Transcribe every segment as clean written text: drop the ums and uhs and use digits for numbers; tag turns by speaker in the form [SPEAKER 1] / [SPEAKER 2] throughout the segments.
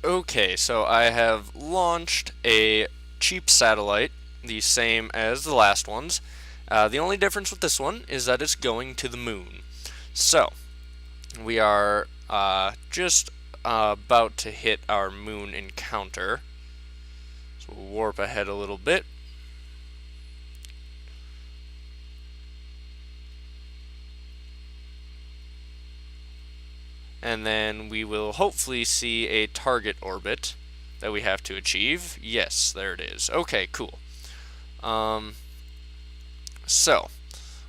[SPEAKER 1] Okay, so I have launched a cheap satellite, the same as the last ones. The only difference with this one is that it's going to the moon. So, we are just about to hit our moon encounter. So we'll warp ahead a little bit. And then we will hopefully see a target orbit that we have to achieve. Yes, there it is. Okay, cool. So,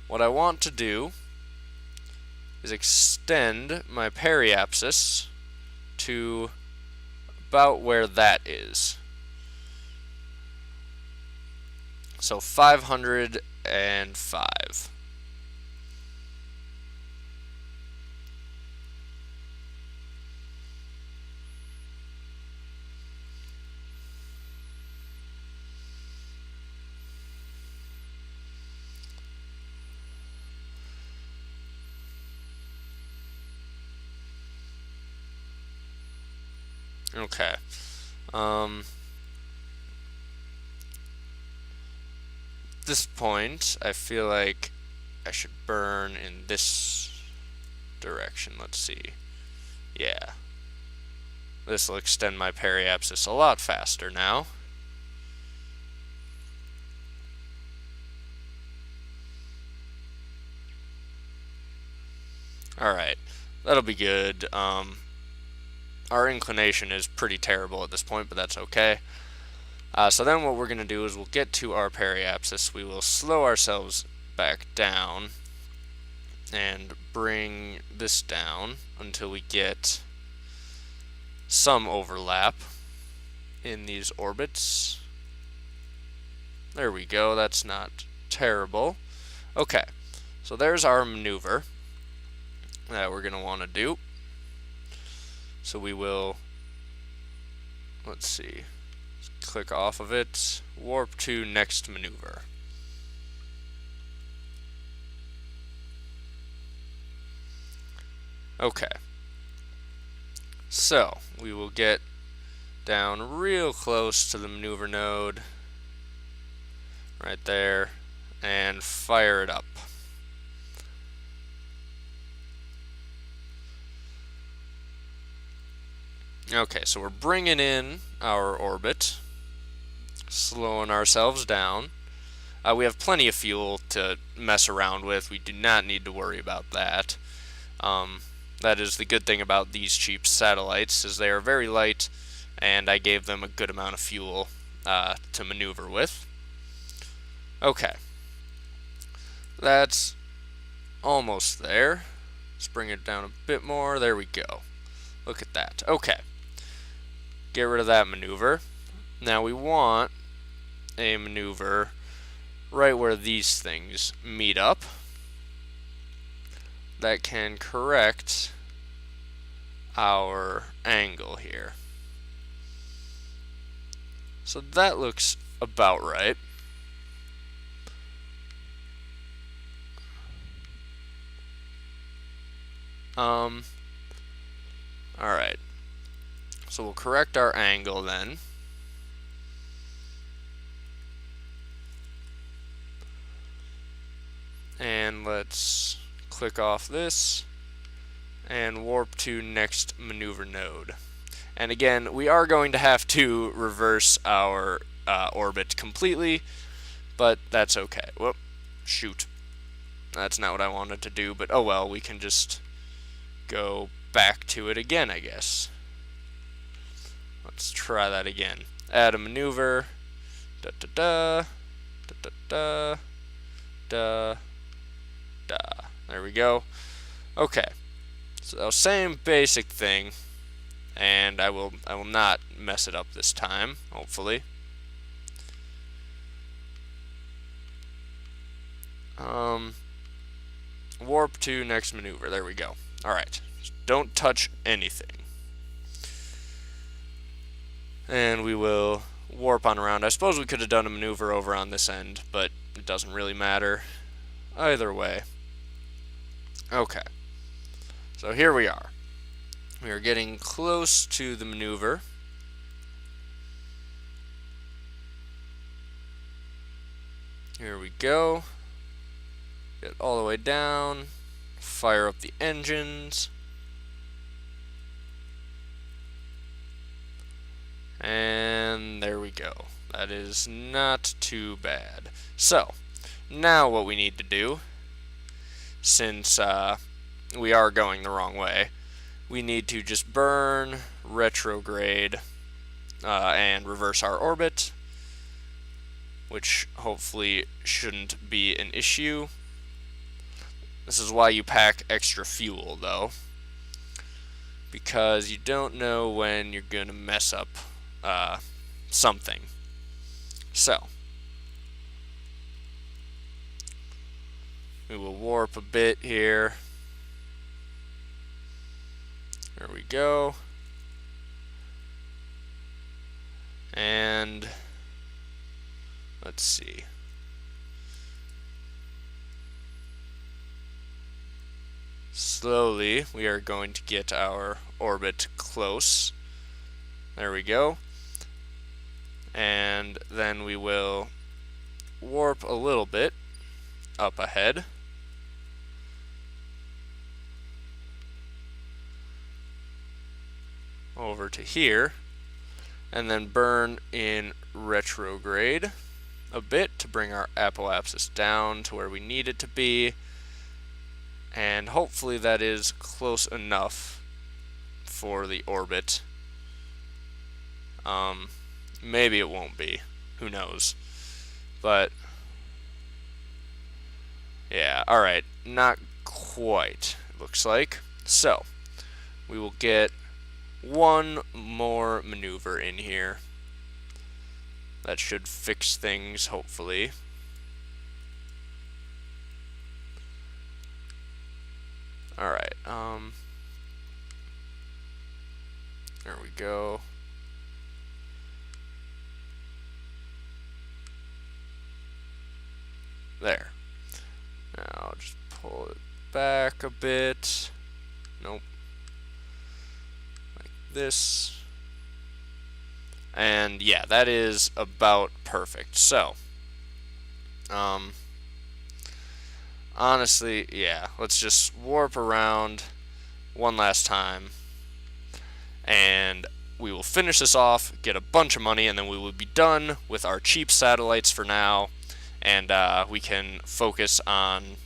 [SPEAKER 1] what I want to do is extend my periapsis to about where that is. So 505. Okay. At this point, I feel like I should burn in this direction. Let's see. Yeah. This will extend my periapsis a lot faster now. Alright. That'll be good. Our inclination is pretty terrible at this point, but that's okay. So then what we're going to do is we'll get to our periapsis. We will slow ourselves back down and bring this down until we get some overlap in these orbits. There we go. That's not terrible. Okay, so there's our maneuver that we're going to want to do. So we will, let's see, click off of it, warp to next maneuver. Okay, so we will get down real close to the maneuver node, right there, and fire it up. Okay, so we're bringing in our orbit, slowing ourselves down. We have plenty of fuel to mess around with. We do not need to worry about that. That is the good thing about these cheap satellites, is they are very light, and I gave them a good amount of fuel to maneuver with. Okay, that's almost there. Let's bring it down a bit more. There we go. Look at that. Okay. Get rid of that maneuver. Now we want a maneuver right where these things meet up that can correct our angle here. So that looks about right. Alright. So we'll correct our angle then. And let's click off this and warp to next maneuver node. And again, we are going to have to reverse our orbit completely, but that's okay. Whoop, shoot. That's not what I wanted to do, but oh well, we can just go back to it again, I guess. Let's try that again. Add a maneuver. Da da da. Da da da. Da da. There we go. Okay. So same basic thing, and I will not mess it up this time, hopefully. Warp to next maneuver. There we go. Alright. Don't touch anything. And we will warp on around. I suppose we could have done a maneuver over on this end, but it doesn't really matter either way. Okay. So here we are. We are getting close to the maneuver. Here we go. Get all the way down. Fire up the engines. And there we go. That is not too bad. So, now what we need to do, since we are going the wrong way, we need to just burn, retrograde, and reverse our orbit, which hopefully shouldn't be an issue. This is why you pack extra fuel, though, because you don't know when you're going to mess up something. So, we will warp a bit here. There we go. And let's see. Slowly, we are going to get our orbit close. There we go. And then we will warp a little bit up ahead. Over to here. And then burn in retrograde a bit to bring our apoapsis down to where we need it to be. And hopefully that is close enough for the orbit. Maybe it won't be. Who knows? But yeah, alright. Not quite, it looks like. So, we will get one more maneuver in here. That should fix things, hopefully. Alright, there we go. There. Now I'll just pull it back a bit. Nope. Like this. And yeah, that is about perfect. So, honestly, yeah, let's just warp around one last time, and we will finish this off, get a bunch of money, and then we will be done with our cheap satellites for now, and we can focus on,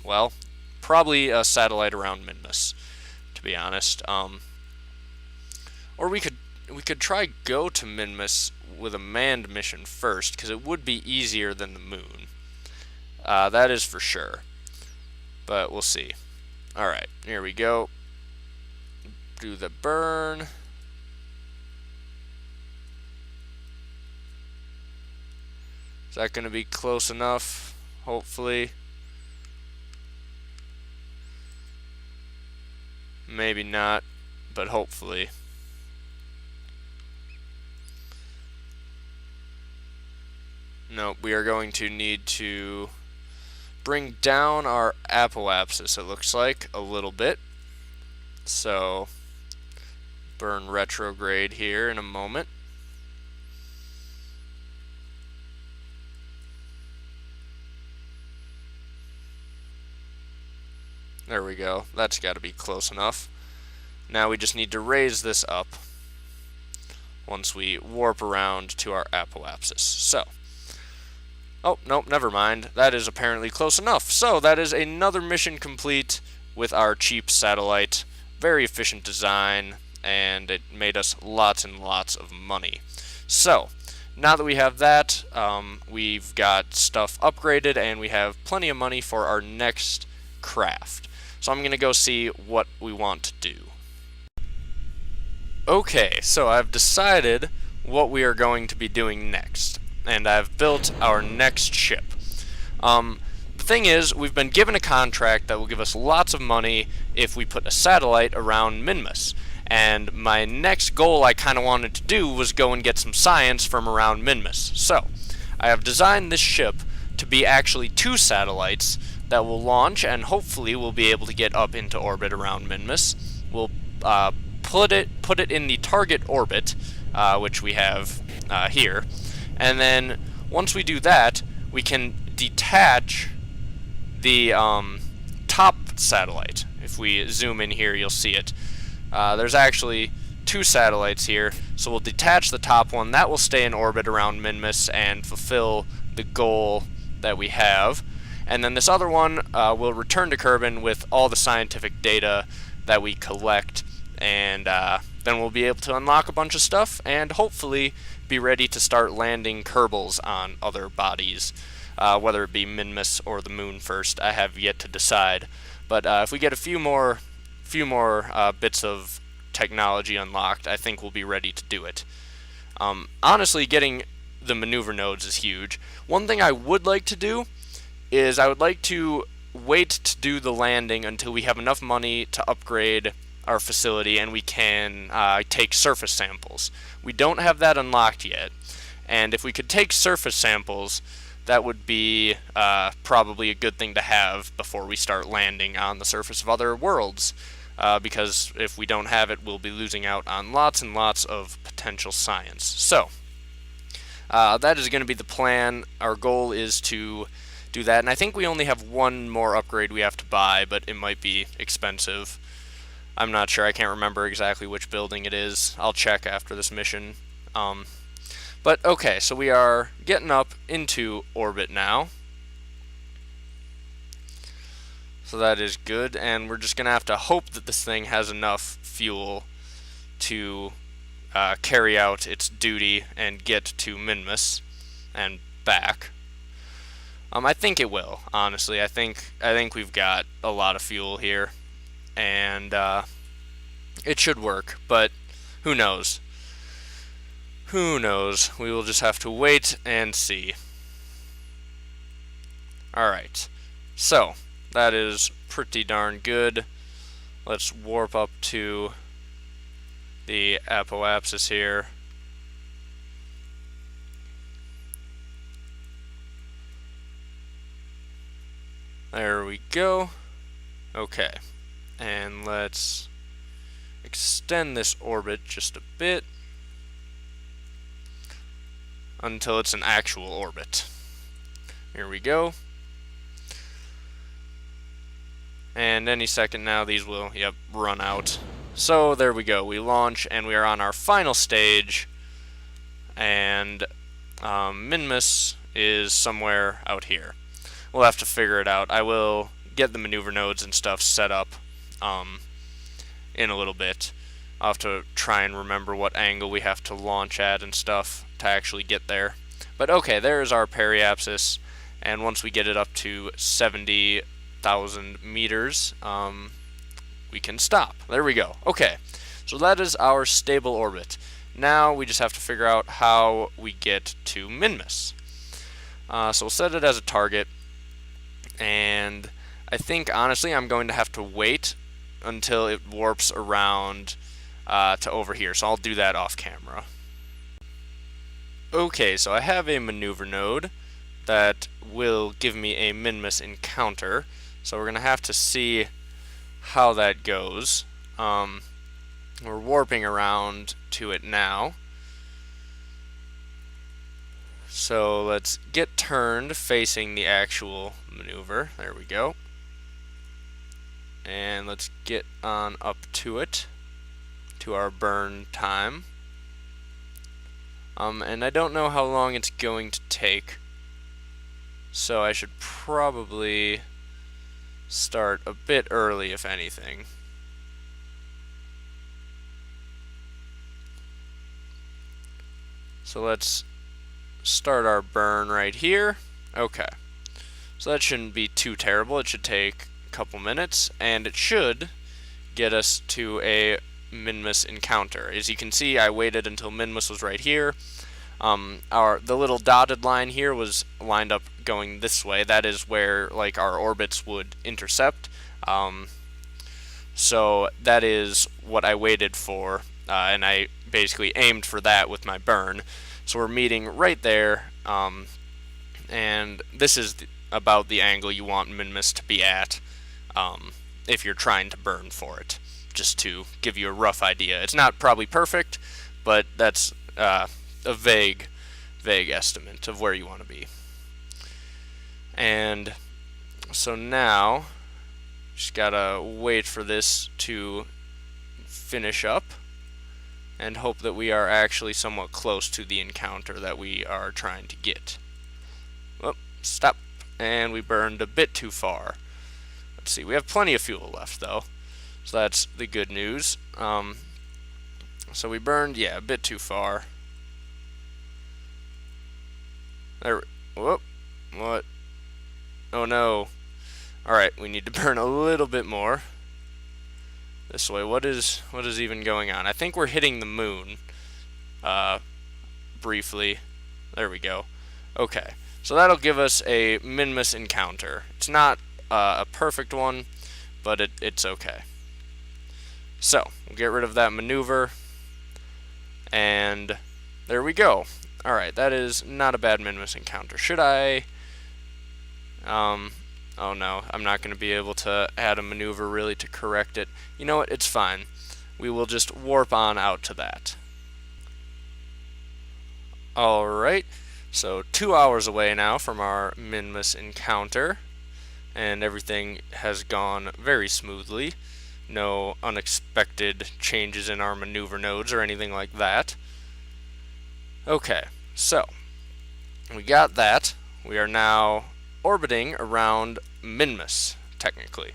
[SPEAKER 1] well, probably a satellite around Minmus, to be honest. Or we could try go to Minmus with a manned mission first, because it would be easier than the moon. That is for sure. But we'll see. Alright, here we go. Do the burn. Is that going to be close enough? Hopefully. Maybe not, but hopefully. Nope, we are going to need to bring down our apoapsis, it looks like, a little bit. So, burn retrograde here in a moment. There we go. That's got to be close enough. Now we just need to raise this up once we warp around to our apoapsis. So, oh, nope, never mind. That is apparently close enough. So that is another mission complete with our cheap satellite. Very efficient design, and it made us lots and lots of money. So, now that we have that, we've got stuff upgraded, and we have plenty of money for our next craft. So I'm going to go see what we want to do. Okay, so I've decided what we are going to be doing next, and I've built our next ship. The thing is, we've been given a contract that will give us lots of money if we put a satellite around Minmus, and my next goal I kind of wanted to do was go and get some science from around Minmus. So, I have designed this ship to be actually 2 satellites that will launch, and hopefully we'll be able to get up into orbit around Minmus. We'll put it in the target orbit, which we have here, and then once we do that, we can detach the top satellite. If we zoom in here, you'll see it. There's actually 2 satellites here, so we'll detach the top one. That will stay in orbit around Minmus and fulfill the goal that we have. And then this other one will return to Kerbin with all the scientific data that we collect, and then we'll be able to unlock a bunch of stuff and hopefully be ready to start landing Kerbals on other bodies, whether it be Minmus or the moon first. I have yet to decide, but if we get a few more bits of technology unlocked, I think we'll be ready to do it. Honestly, getting the maneuver nodes is huge. One thing I would like to do is I would like to wait to do the landing until we have enough money to upgrade our facility and we can take surface samples. We don't have that unlocked yet, and if we could take surface samples, that would be probably a good thing to have before we start landing on the surface of other worlds, because if we don't have it, we'll be losing out on lots and lots of potential science. So that is going to be the plan. Our goal is to do that, and I think we only have one more upgrade we have to buy, but it might be expensive. I'm not sure. I can't remember exactly which building it is. I'll check after this mission. But okay, so we are getting up into orbit now. So that is good, and we're just going to have to hope that this thing has enough fuel to carry out its duty and get to Minmus and back. I think it will, honestly. I think we've got a lot of fuel here, and it should work, but who knows? Who knows? We will just have to wait and see. Alright, so that is pretty darn good. Let's warp up to the apoapsis here. There we go. Okay, and let's extend this orbit just a bit until it's an actual orbit. Here we go. And any second now these will, run out. So there we go. We launch and we are on our final stage, and Minmus is somewhere out here. We'll have to figure it out. I will get the maneuver nodes and stuff set up in a little bit. I'll have to try and remember what angle we have to launch at and stuff to actually get there. But okay, there's our periapsis, and once we get it up to 70,000 meters, we can stop. There we go. Okay, so that is our stable orbit. Now we just have to figure out how we get to Minmus. So we'll set it as a target, and I think honestly I'm going to have to wait until it warps around to over here, so I'll do that off camera. Okay, so I have a maneuver node that will give me a Minmus encounter, so we're going to have to see how that goes. We're warping around to it now. So let's get turned facing the actual maneuver. There we go. And let's get on up to it, to our burn time. And I don't know how long it's going to take, so I should probably start a bit early, if anything. So let's start our burn right here. Okay, so that shouldn't be too terrible. It should take a couple minutes, and it should get us to a Minmus encounter. As you can see, I waited until Minmus was right here. The little dotted line here was lined up going this way. That is where like our orbits would intercept. So that is what I waited for, and I basically aimed for that with my burn. So we're meeting right there, and this is about the angle you want Minmus to be at if you're trying to burn for it, just to give you a rough idea. It's not probably perfect, but that's a vague estimate of where you want to be. And so now, just gotta wait for this to finish up and hope that we are actually somewhat close to the encounter that we are trying to get. Whoop, stop. And we burned a bit too far. Let's see, we have plenty of fuel left though, so that's the good news. So we burned, yeah, a bit too far. There, whoop, what? Oh no. Alright, we need to burn a little bit more. This way, what is even going on? I think we're hitting the moon, briefly. There we go. Okay, so that'll give us a Minmus encounter. It's not a perfect one, but it's okay. So, we'll get rid of that maneuver, and there we go. Alright, that is not a bad Minmus encounter. Should I... oh no, I'm not going to be able to add a maneuver really to correct it. You know what, it's fine. We will just warp on out to that. Alright, so 2 hours away now from our Minmus encounter, and everything has gone very smoothly. No unexpected changes in our maneuver nodes or anything like that. Okay, so we got that. We are now orbiting around Minmus, technically,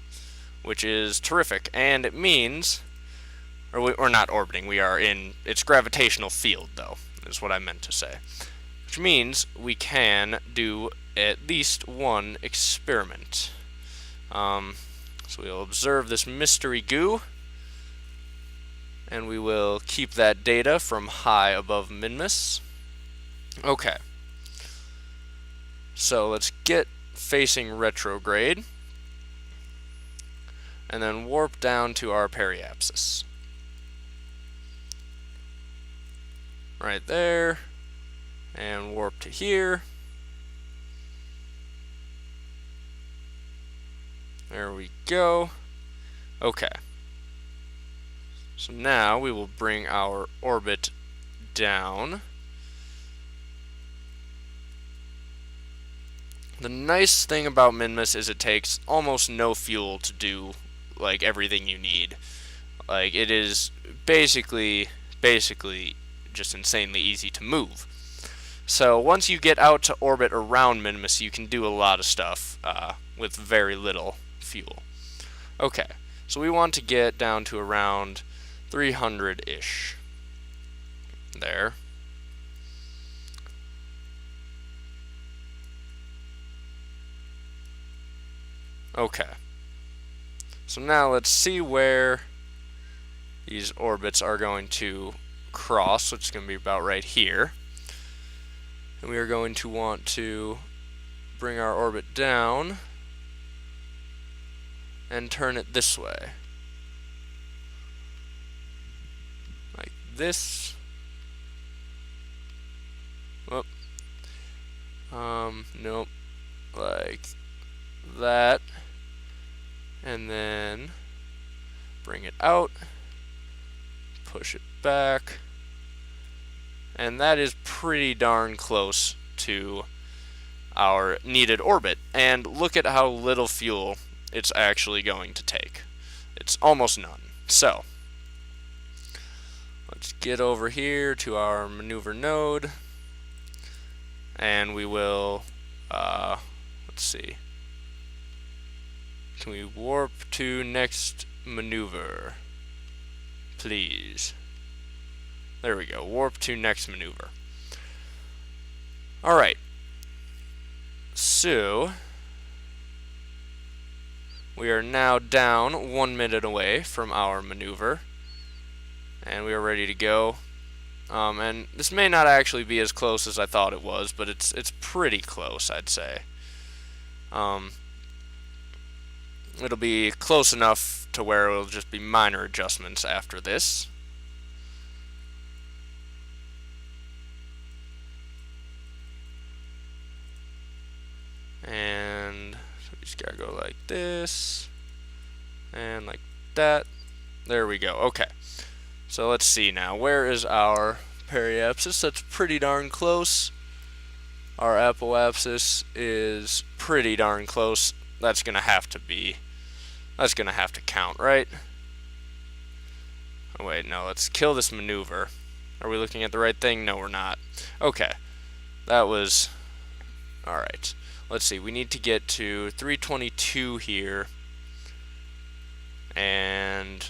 [SPEAKER 1] which is terrific, and it means, or we're not orbiting, we are in its gravitational field, though, is what I meant to say, which means we can do at least one experiment. So we'll observe this mystery goo, and we will keep that data from high above Minmus. Okay, so let's get facing retrograde, and then warp down to our periapsis. Right there, and warp to here. There we go. Okay. So now we will bring our orbit down. The nice thing about Minmus is it takes almost no fuel to do like everything you need. Like, it is basically just insanely easy to move. So once you get out to orbit around Minmus, you can do a lot of stuff with very little fuel. Okay, so we want to get down to around 300-ish. There. Okay. So now let's see where these orbits are going to cross, which is going to be about right here. And we are going to want to bring our orbit down and turn it this way. Like this. Whoop. Nope. Like that. And then bring it out. Push it back. And that is pretty darn close to our needed orbit. And look at how little fuel it's actually going to take. It's almost none. So, let's get over here to our maneuver node. And we will, let's see. Can we warp to next maneuver? Please. There we go. Warp to next maneuver. Alright. So, we are now down 1 minute away from our maneuver. And we are ready to go. And this may not actually be as close as I thought it was, but it's pretty close, I'd say. It'll be close enough to where it'll just be minor adjustments after this. And so we just gotta go like this, and like that. There we go. Okay. So let's see now. Where is our periapsis? That's pretty darn close. Our apoapsis is pretty darn close. That's gonna have to count, right? Oh wait, no, let's kill this maneuver. Are we looking at the right thing? No, we're not. Okay, that was... Alright, let's see, we need to get to 322 here. And...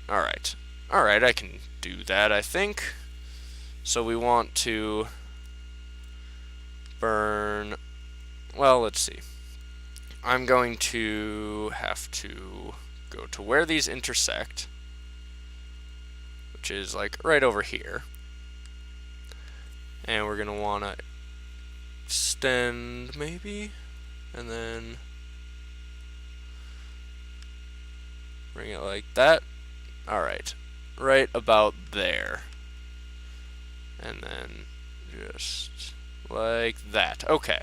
[SPEAKER 1] Alright, I can do that, I think. So we want to burn... Well, let's see. I'm going to have to go to where these intersect, which is like right over here. And we're going to want to extend maybe, and then bring it like that. Alright, right about there. And then just like that. Okay,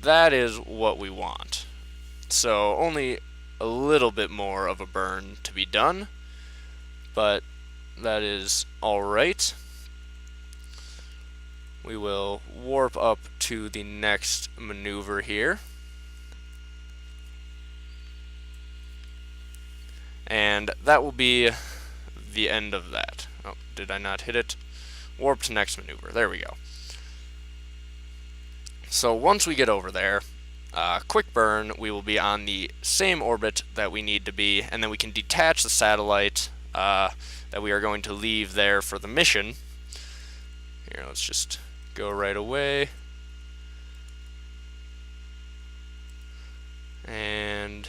[SPEAKER 1] that is what we want. So only a little bit more of a burn to be done, but that is alright. We will warp up to the next maneuver here. And that will be the end of that. Oh, did I not hit it? Warp to next maneuver. There we go. So once we get over there, quick burn, we will be on the same orbit that we need to be, and then we can detach the satellite that we are going to leave there for the mission. Here, let's just go right away. And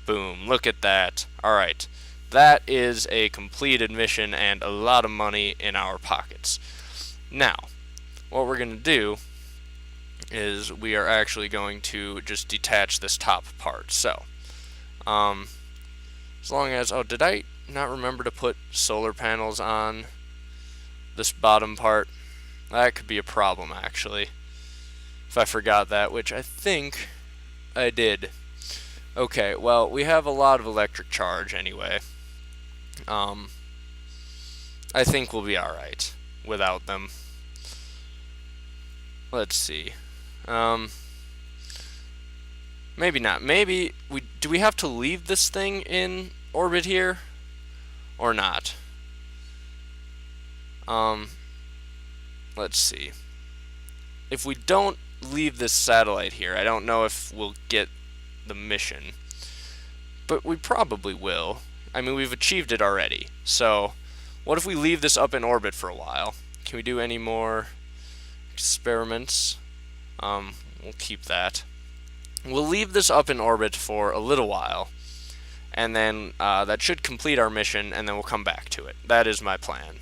[SPEAKER 1] boom, look at that. Alright, that is a completed mission and a lot of money in our pockets. Now, what we're going to do is we are actually going to just detach this top part. So, as long as, oh, did I not remember to put solar panels on this bottom part? That could be a problem, actually, if I forgot that, which I think I did. Okay, well, we have a lot of electric charge anyway. I think we'll be alright without them. Let's see. Maybe not. Maybe do we have to leave this thing in orbit here or not? Let's see. If we don't leave this satellite here, I don't know if we'll get the mission, but we probably will. I mean, we've achieved it already. So, what if we leave this up in orbit for a while? Can we do any more experiments? We'll keep that. We'll leave this up in orbit for a little while, and then that should complete our mission, and then we'll come back to it. That is my plan.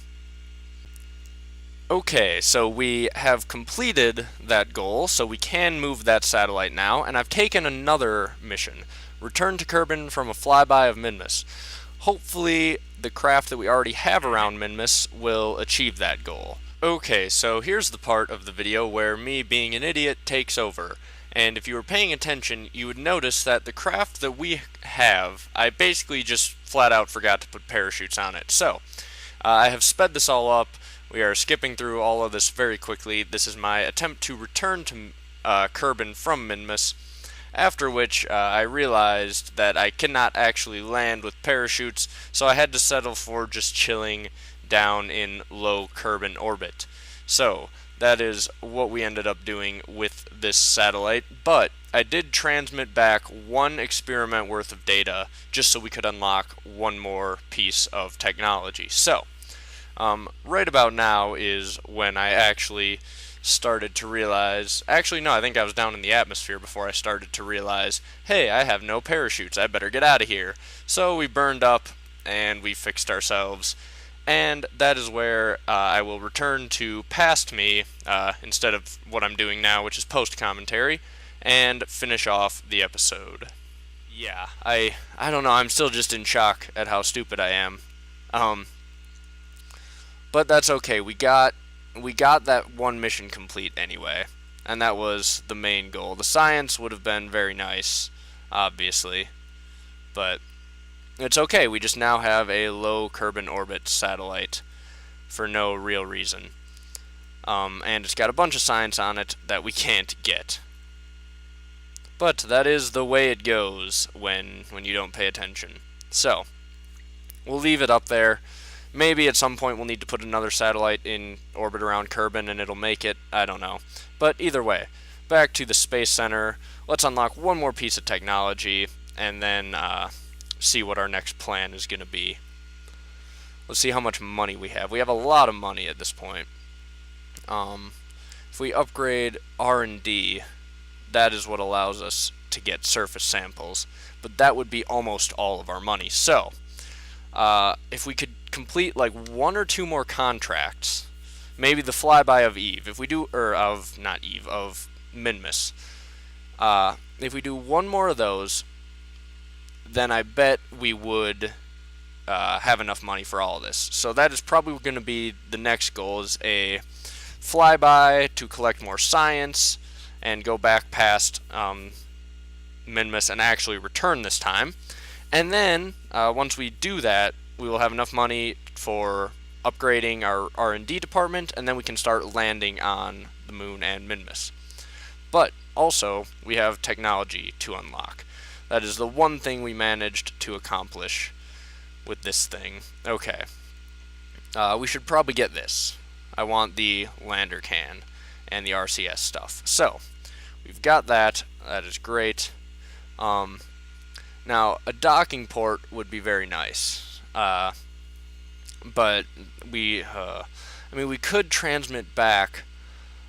[SPEAKER 1] Okay, so we have completed that goal, so we can move that satellite now, and I've taken another mission. Return to Kerbin from a flyby of Minmus. Hopefully, the craft that we already have around Minmus will achieve that goal. Okay, so here's the part of the video where me being an idiot takes over. And if you were paying attention, you would notice that the craft that we have, I basically just flat out forgot to put parachutes on it. So, I have sped this all up. We are skipping through all of this very quickly. This is my attempt to return to Kerbin from Minmus, after which I realized that I cannot actually land with parachutes, so I had to settle for just chilling down in low Kerbin orbit. So, that is what we ended up doing with this satellite, but I did transmit back one experiment worth of data just so we could unlock one more piece of technology. So, right about now is when I actually started to realize, actually no, I think I was down in the atmosphere before I started to realize, hey, I have no parachutes, I better get out of here. So we burned up and we fixed ourselves, and that is where I will return to past me instead of what I'm doing now, which is post-commentary, and finish off the episode. Yeah, I don't know, I'm still just in shock at how stupid I am. But that's okay. We got that one mission complete anyway, and that was the main goal. The science would have been very nice, obviously, but it's okay. We just now have a low Kerbin orbit satellite for no real reason. and it's got a bunch of science on it that we can't get. But that is the way it goes when you don't pay attention. So, we'll leave it up there. Maybe at some point we'll need to put another satellite in orbit around Kerbin and it'll make it. I don't know. But either way, back to the Space Center. Let's unlock one more piece of technology and then see what our next plan is going to be. Let's see how much money we have. We have a lot of money at this point. If we upgrade R&D, that is what allows us to get surface samples. But that would be almost all of our money. So, if we could complete like one or two more contracts, maybe the flyby of Eve, if we do, or of, not Eve, of Minmus, if we do one more of those, then I bet we would have enough money for all of this. So that is probably going to be the next goal, is a flyby to collect more science and go back past Minmus and actually return this time. And then, once we do that, we will have enough money for upgrading our R&D department, and then we can start landing on the moon and Minmus. But also, we have technology to unlock. That is the one thing we managed to accomplish with this thing. Okay. We should probably get this. I want the lander can and the RCS stuff. So, we've got that. That is great. Now, a docking port would be very nice. But we could transmit back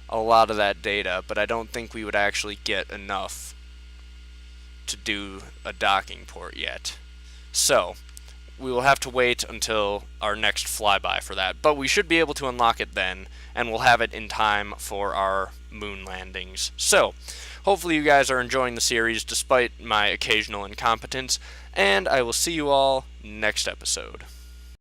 [SPEAKER 1] a lot of that data, but I don't think we would actually get enough to do a docking port yet. So, we will have to wait until our next flyby for that, but we should be able to unlock it then, and we'll have it in time for our moon landings. So, hopefully you guys are enjoying the series despite my occasional incompetence, and I will see you all next episode.